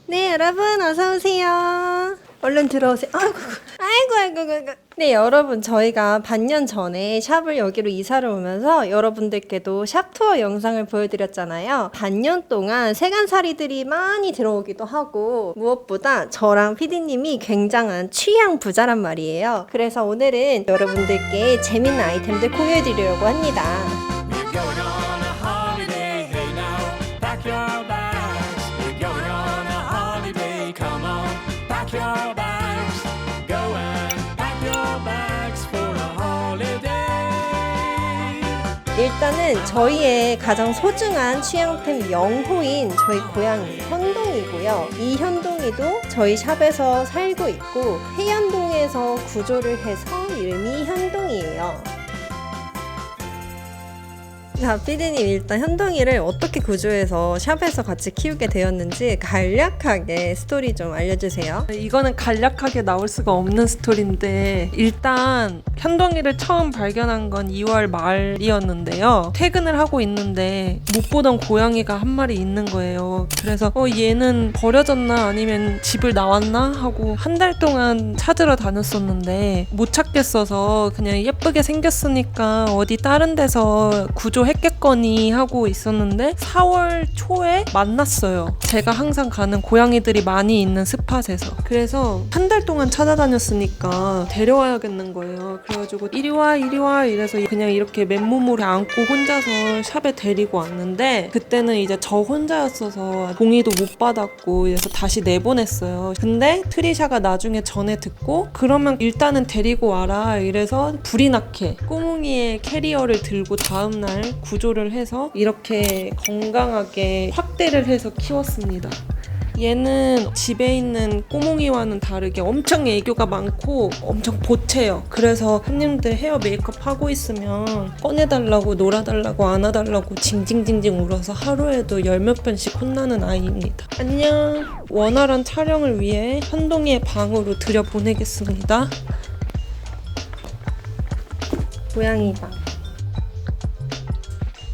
네, 여러분 어서 오세요. 얼른 들어오세요. 아이고. 네, 여러분 저희가 반년 전에 샵을 여기로 이사를 오면서 여러분들께도 샵 투어 영상을 보여드렸잖아요. 반년 동안 세간살이들이 많이 들어오기도 하고 무엇보다 저랑 피디님이 굉장한 취향 부자란 말이에요. 그래서 오늘은 여러분들께 재밌는 아이템들 공유해드리려고 합니다. We're going on a holiday, hey now, pack your bags. We're going on a holiday, come on, pack your bags. Go and pack your bags for a holiday. 일단은 저희의 가장 소중한 취향템 영호인 저희 고양이 현동이고요. 이 현동이도 저희 샵에서 살고 있고 해현동에서 구조를 해서 이름이 현동이에요. 자, 피디님 일단 현동이를 어떻게 구조해서 샵에서 같이 키우게 되었는지 간략하게 스토리 좀 알려주세요. 이거는 간략하게 나올 수가 없는 스토리인데, 일단 현동이를 처음 발견한 건 2월 말이었는데요. 퇴근을 하고 있는데 못 보던 고양이가 한 마리 있는 거예요. 그래서 얘는 버려졌나 아니면 집을 나왔나 하고 한 달 동안 찾으러 다녔었는데 못 찾겠어서 그냥 예쁘게 생겼으니까 어디 다른 데서 구조했겠거니 하고 있었는데 4월 초에 만났어요. 제가 항상 가는 고양이들이 많이 있는 스팟에서. 그래서 한 달 동안 찾아다녔으니까 데려와야겠는 거예요. 그래가지고 이리 와 이래서 그냥 이렇게 맨몸으로 안고 혼자서 샵에 데리고 왔는데, 그때는 이제 저 혼자였어서 동의도 못 받았고 그래서 다시 내보냈어요. 근데 트리샤가 나중에 전에 듣고 그러면 일단은 데리고 와라 이래서 불이 나게 꼬뭉이의 캐리어를 들고 다음날 구조를 해서 이렇게 건강하게 확대를 해서 키웠습니다. 얘는 집에 있는 꼬몽이와는 다르게 엄청 애교가 많고 엄청 보채요. 그래서 손님들 헤어 메이크업 하고 있으면 꺼내달라고, 놀아달라고, 안아달라고 징징징징 울어서 하루에도 열 몇 번씩 혼나는 아이입니다. 안녕. 원활한 촬영을 위해 현동이의 방으로 들여보내겠습니다. 고양이 방.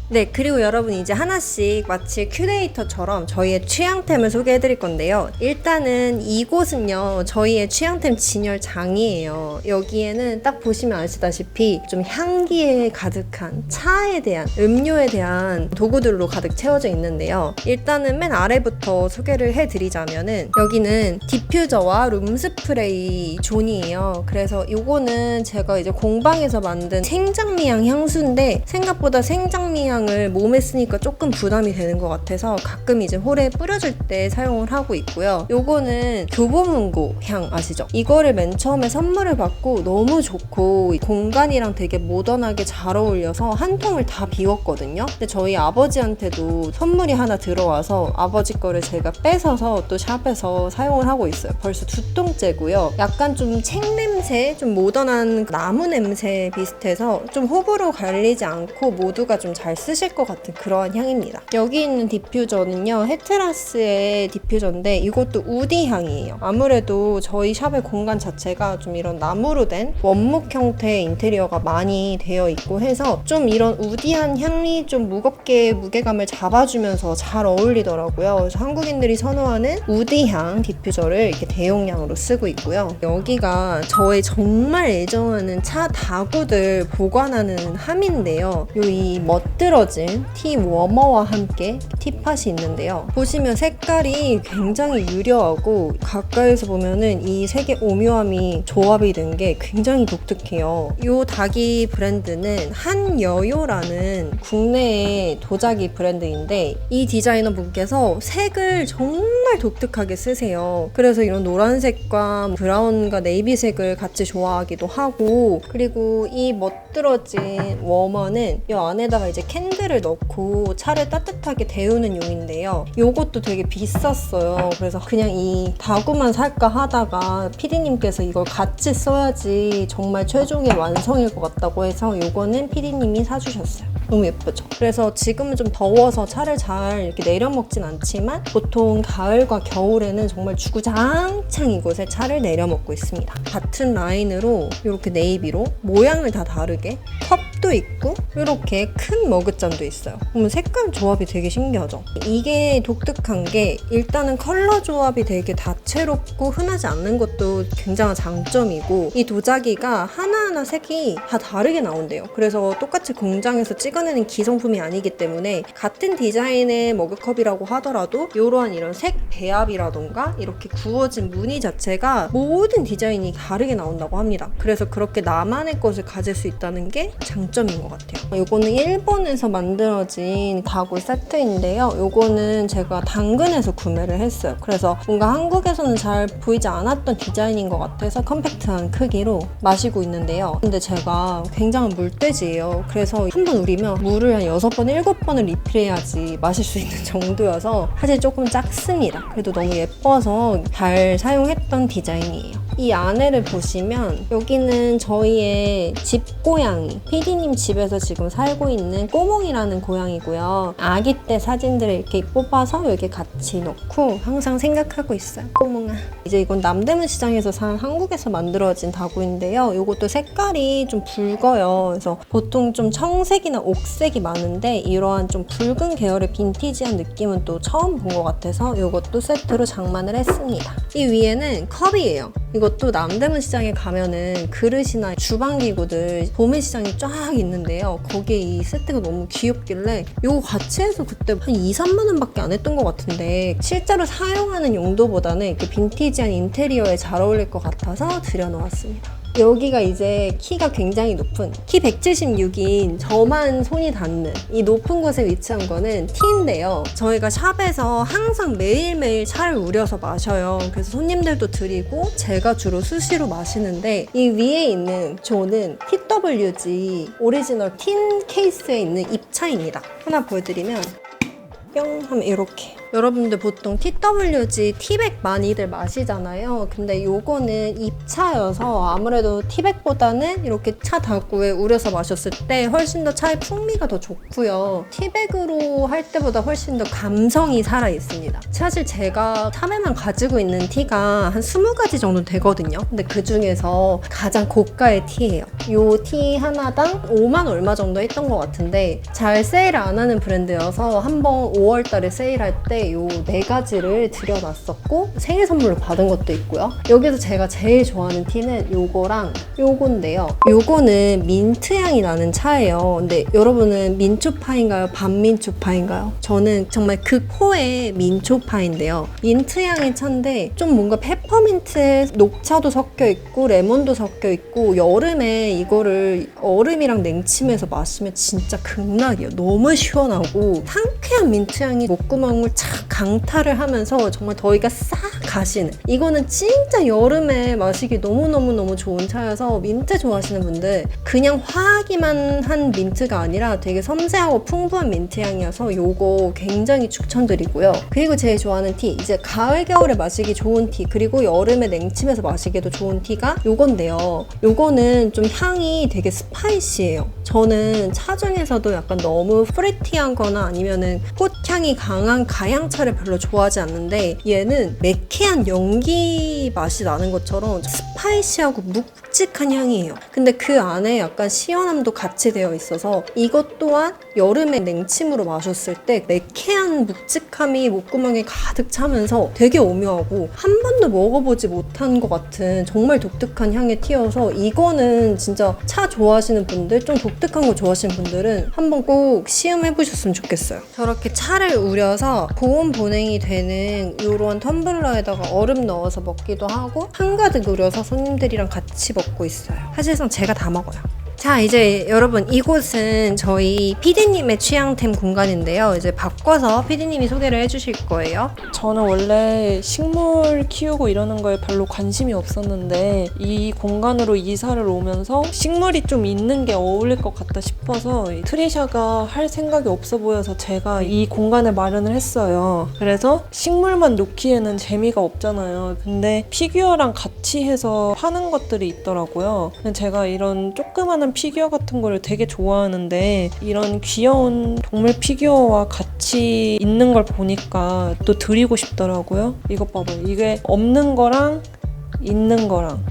네, 그리고 여러분 이제 하나씩 마치 큐레이터처럼 저희의 취향템을 소개해 드릴 건데요. 일단은 이곳은요, 저희의 취향템 진열장이에요. 여기에는 딱 보시면 아시다시피 좀 향기에 가득한 차에 대한, 음료에 대한 도구들로 가득 채워져 있는데요. 일단은 맨 아래부터 소개를 해 드리자면은 여기는 디퓨저와 룸스프레이 존이에요. 그래서 요거는 제가 이제 공방에서 만든 생장미향 향수인데 생각보다 생장미향 을 몸에 쓰니까 조금 부담이 되는 것 같아서 가끔 이제 홀에 뿌려줄 때 사용을 하고 있고요. 요거는 교보문고 향 아시죠? 이거를 맨 처음에 선물을 받고 너무 좋고 공간이랑 되게 모던하게 잘 어울려서 한 통을 다 비웠거든요. 근데 저희 아버지한테도 선물이 하나 들어와서 아버지 거를 제가 뺏어서 또 샵에서 사용을 하고 있어요. 벌써 2통째고요. 약간 좀 책 냄새, 좀 모던한 나무 냄새 비슷해서 좀 호불호 갈리지 않고 모두가 좀 잘 쓰실 것 같은 그러한 향입니다. 여기 있는 디퓨저는요, 헤트라스의 디퓨저인데 이것도 우디 향이에요. 아무래도 저희 샵의 공간 자체가 좀 이런 나무로 된 원목 형태의 인테리어가 많이 되어 있고 해서 좀 이런 우디한 향이 좀 무겁게 무게감을 잡아주면서 잘 어울리더라고요. 그래서 한국인들이 선호하는 우디향 디퓨저를 이렇게 대용량으로 쓰고 있고요. 여기가 저의 정말 애정하는 차 다구들 보관하는 함인데요. 이 멋들어진 티 워머와 함께 티팟이 있는데요. 보시면 색깔이 굉장히 유려하고 가까이서 보면은 이 색의 오묘함이 조합이 된 게 굉장히 독특해요. 이 닭이 브랜드는 한여요라는 국내의 도자기 브랜드인데 이 디자이너 분께서 색을 정말 독특하게 쓰세요. 그래서 이런 노란색과 브라운과 네이비색을 같이 좋아하기도 하고, 그리고 이 멋들어진 워머는 이 안에다가 이제 캔들을 넣고 차를 따뜻하게 데우는 용인데요. 요것도 되게 비쌌어요. 그래서 그냥 이 다구만 살까 하다가 피디님께서 이걸 같이 써야지 정말 최종의 완성일 것 같다고 해서 요거는 피디님이 사주셨어요. 너무 예쁘죠? 그래서 지금은 좀 더워서 차를 잘 이렇게 내려 먹진 않지만 보통 가을과 겨울에는 정말 주구장창 이곳에 차를 내려 먹고 있습니다. 같은 라인으로 이렇게 네이비로 모양을 다 다르게 컵도 컵도 있고 이렇게 큰 머그잔도 있어요. 그러면 색깔 조합이 되게 신기하죠? 이게 독특한 게 일단은 컬러 조합이 되게 다채롭고 흔하지 않는 것도 굉장한 장점이고 이 도자기가 하나하나 색이 다 다르게 나온대요. 그래서 똑같이 공장에서 찍어내는 기성품이 아니기 때문에 같은 디자인의 머그컵이라고 하더라도 이런 색 배합이라던가 이렇게 구워진 무늬 자체가 모든 디자인이 다르게 나온다고 합니다. 그래서 그렇게 나만의 것을 가질 수 있다는 게 장점인 것 같아요. 이거는 일본에서 만들어진 가구 세트인데요. 이거는 제가 당근에서 구매를 했어요. 그래서 뭔가 한국에서는 잘 보이지 않았던 디자인인 것 같아서 컴팩트한 크기로 마시고 있는데요. 근데 제가 굉장한 물돼지예요. 그래서 한 번 우리면 물을 한 6번, 7번을 리필해야지 마실 수 있는 정도여서 사실 조금 작습니다. 그래도 너무 예뻐서 잘 사용했던 디자인이에요. 이 안에를 보시면 여기는 저희의 집 고양이, PD님 집에서 지금 살고 있는 꼬몽이라는 고양이고요. 아기 때 사진들을 이렇게 뽑아서 여기 같이 넣고 항상 생각하고 있어요. 꼬몽아. 이제 이건 남대문 시장에서 산 한국에서 만들어진 다구인데요. 이것도 색깔이 좀 붉어요. 그래서 보통 좀 청색이나 옥색이 많은데 이러한 좀 붉은 계열의 빈티지한 느낌은 또 처음 본 것 같아서 이것도 세트로 장만을 했습니다. 이 위에는 컵이에요. 이것도 남대문 시장에 가면은 그릇이나 주방기구들 도매시장이 쫙 있는데요. 거기에 이 세트가 너무 귀엽길래 이거 같이 해서 그때 한 2, 3만 원밖에 안 했던 것 같은데 실제로 사용하는 용도보다는 이렇게 빈티지한 인테리어에 잘 어울릴 것 같아서 들여놓았습니다. 여기가 이제 키가 굉장히 높은 키 176인 저만 손이 닿는 이 높은 곳에 위치한 거는 티인데요. 저희가 샵에서 항상 매일매일 차를 우려서 마셔요. 그래서 손님들도 드리고 제가 주로 수시로 마시는데 이 위에 있는 저는 TWG 오리지널 틴 케이스에 있는 입차입니다. 하나 보여드리면 뿅 하면 이렇게 여러분들 보통 TWG 티백 많이들 마시잖아요. 근데 요거는 입차여서 아무래도 티백보다는 이렇게 차 다구에 우려서 마셨을 때 훨씬 더 차의 풍미가 더 좋고요. 티백으로 할 때보다 훨씬 더 감성이 살아있습니다. 사실 제가 샵에만 가지고 있는 티가 한 20가지 정도 되거든요. 근데 그 중에서 가장 고가의 티예요. 요 티 하나당 5만 얼마 정도 했던 것 같은데 잘 세일 안 하는 브랜드여서 한번 5월달에 세일할 때 요 4가지를 드려놨었고 생일 선물로 받은 것도 있고요. 여기서 제가 제일 좋아하는 티는 요거랑 요건데요. 요거는 민트 향이 나는 차예요. 근데 여러분은 민초파인가요? 반민초파인가요? 저는 정말 극호의 민초파인데요. 민트 향의 차인데 좀 뭔가 페퍼민트에 녹차도 섞여 있고 레몬도 섞여 있고 여름에 이거를 얼음이랑 냉침해서 마시면 진짜 극락이에요. 너무 시원하고 상쾌한 민트 향이 목구멍을 착 강타를 하면서 정말 더위가 싹 가시는 이거는 진짜 여름에 마시기 너무너무너무 좋은 차여서 민트 좋아하시는 분들 그냥 화하기만 한 민트가 아니라 되게 섬세하고 풍부한 민트 향이어서 요거 굉장히 추천드리고요. 그리고 제일 좋아하는 티 이제 가을 겨울에 마시기 좋은 티 그리고 여름에 냉침해서 마시기도 좋은 티가 요건데요. 요거는 좀 향이 되게 스파이시해요. 저는 차 중에서도 약간 너무 프리티한 거나 아니면은 꽃향이 강한 가양차를 별로 좋아하지 않는데 얘는 매캐한 연기 맛이 나는 것처럼 스파이시하고 묵직한 향이에요. 근데 그 안에 약간 시원함도 같이 되어 있어서 이것 또한 여름에 냉침으로 마셨을 때 매캐한 묵직함이 목구멍에 가득 차면서 되게 오묘하고 한 번도 먹어보지 못한 것 같은 정말 독특한 향의 티여서 이거는 진짜 차 좋아하시는 분들 좀 독특한 거 좋아하시는 분들은 한번 꼭 시음해보셨으면 좋겠어요. 저렇게 차를 우려서 고온 보냉이 되는 이런 텀블러에다가 얼음 넣어서 먹기도 하고 한가득 우려서 손님들이랑 같이 먹고 있어요. 사실상 제가 다 먹어요. 자, 이제 여러분 이곳은 저희 PD님의 취향템 공간인데요. 이제 바꿔서 PD님이 소개를 해주실 거예요. 저는 원래 식물 키우고 이러는 거에 별로 관심이 없었는데 이 공간으로 이사를 오면서 식물이 좀 있는 게 어울릴 것 같다 싶어서 트리샤가 할 생각이 없어 보여서 제가 이 공간을 마련을 했어요. 그래서 식물만 놓기에는 재미가 없잖아요. 근데 피규어랑 같이 해서 파는 것들이 있더라고요. 제가 이런 조그마한 피규어 같은 거를 되게 좋아하는데 이런 귀여운 동물 피규어와 같이 있는 걸 보니까 또 드리고 싶더라고요. 이것 봐봐요. 이게 없는 거랑 있는 거랑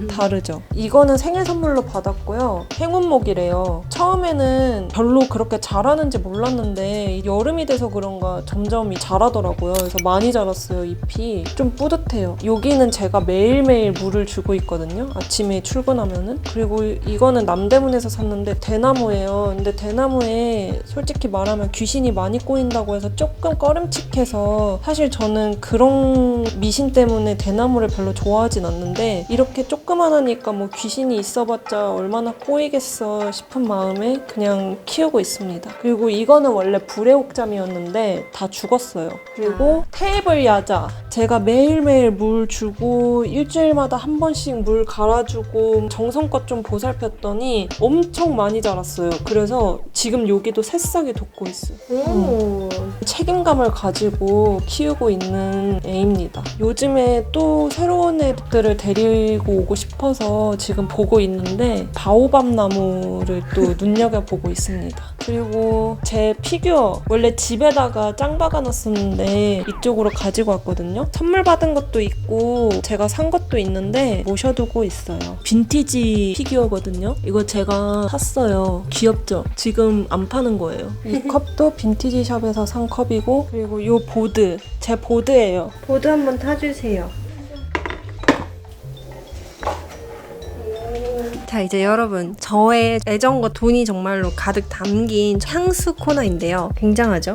다르죠. 이거는 생일 선물로 받았고요. 행운목이래요. 처음에는 별로 그렇게 자라는지 몰랐는데 여름이 돼서 그런가 점점 자라더라고요. 그래서 많이 자랐어요, 잎이. 좀 뿌듯해요. 여기는 제가 매일매일 물을 주고 있거든요. 아침에 출근하면은. 그리고 이거는 남대문에서 샀는데 대나무예요. 근데 대나무에 솔직히 말하면 귀신이 많이 꼬인다고 해서 조금 꺼림칙해서 사실 저는 그런 미신 때문에 대나무를 별로 좋아하진 않는데 이렇게 조그만하니까 뭐 귀신이 있어봤자 얼마나 꼬이겠어 싶은 마음에 그냥 키우고 있습니다. 그리고 이거는 원래 불의 옥잠이었는데 다 죽었어요. 그리고 테이블 야자. 제가 매일매일 물 주고 일주일마다 한 번씩 물 갈아주고 정성껏 좀 보살폈더니 엄청 많이 자랐어요. 그래서 지금 여기도 새싹이 돋고 있어요. 오. 책임감을 가지고 키우고 있는 애입니다. 요즘에 또 새로운 애들을 데리고 오고 싶어서 지금 보고 있는데 바오밥 나무를 또 눈여겨보고 있습니다. 그리고 제 피규어 원래 집에다가 짱 박아놨었는데 이쪽으로 가지고 왔거든요. 선물 받은 것도 있고 제가 산 것도 있는데 모셔두고 있어요. 빈티지 피규어거든요. 이거 제가 샀어요. 귀엽죠? 지금 안 파는 거예요. 이 컵도 빈티지 샵에서 산 컵이고 그리고 이 보드 제 보드예요. 보드 한번 타주세요. 자, 이제 여러분, 저의 애정과 돈이 정말로 가득 담긴 향수 코너인데요. 굉장하죠?